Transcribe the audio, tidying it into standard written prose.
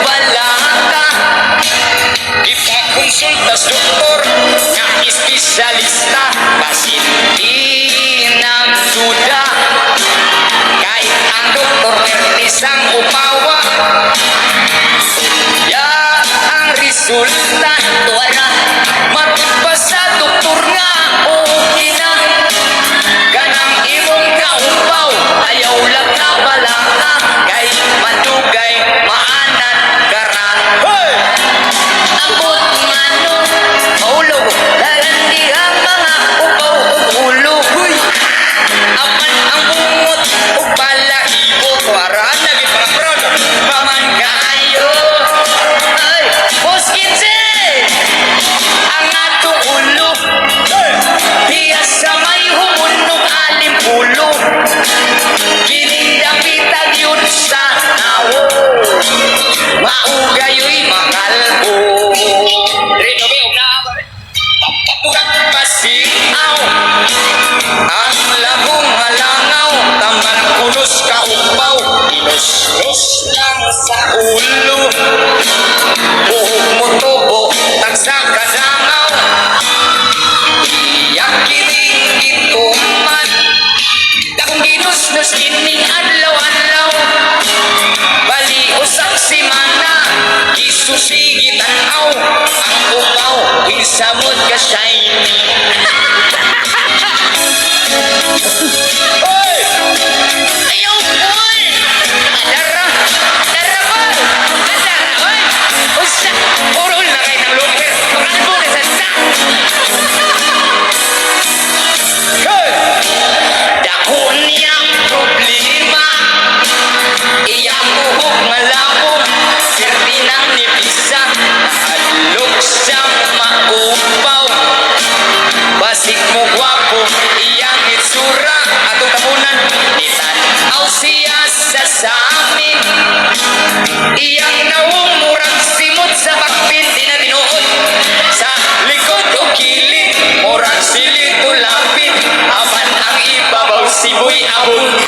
balaka ipakonsulta sa doktor nga espesyalista basin inamsuda kahit ang doktor isang upawa ya ang resulta tuwara matugpa sa doktor nga okay na ganang imong kaupaw ayaw lang na balaka kay madugay maanan kara hey! Abot mano maulog lalandi ang mga upaw o ulo huy apan ang bungot o balahibo tuwara lagi parang paman kayo ay poskinse ang atong ulo diya sa may humunog alimpulo kining dapitag yun sa nawo maugayo'y mangalbo rito may ugnaba pagkatugang pasiaw ang labong halangaw tamban kulos ka upaw inos-nos lang sa ulo buhok mo tubo tagsa kadangaw iyak kiring ituman dakong ginus-nos kining adlaw-adlaw bali usak si mana isusigi tanaw ang upaw insamot ka shiny oy ayaw boy adara adara ba adara oy usa purol na kayo ng luper makalbo na sa sa hey dako niyang problema iyang buhok malabo sirti ng nipisa nahalok siyang maupaw basig mo gwapo iyang itsura atong tapunan itanaw siya sa samin iyang nawumurang simot sa bakpin di na tinuod sa likod o kilid murang silid o lapid apan ang ibabaw siboy abot